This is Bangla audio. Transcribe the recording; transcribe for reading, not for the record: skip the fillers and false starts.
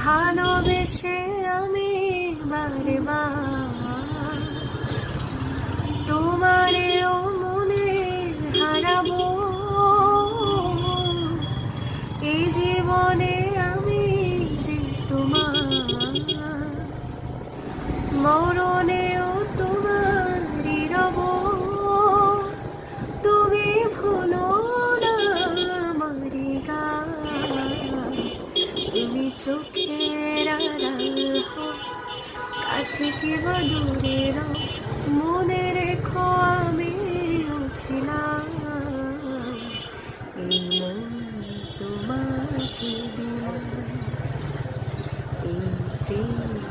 ভালোবেসে আমি বারে বার তোমারেও মনে হারাবো। এই জীবনে আমি যে তোমার, মরণেও তোমারই রব। তুমি ভুলো না আমারি গান, তুমি চোখের আড়াল হও, কাছে কি বা দূরে রও, মনে রেখো আমিও ছিলাম। এই মন তোমাকে দিলাম, এই প্রেম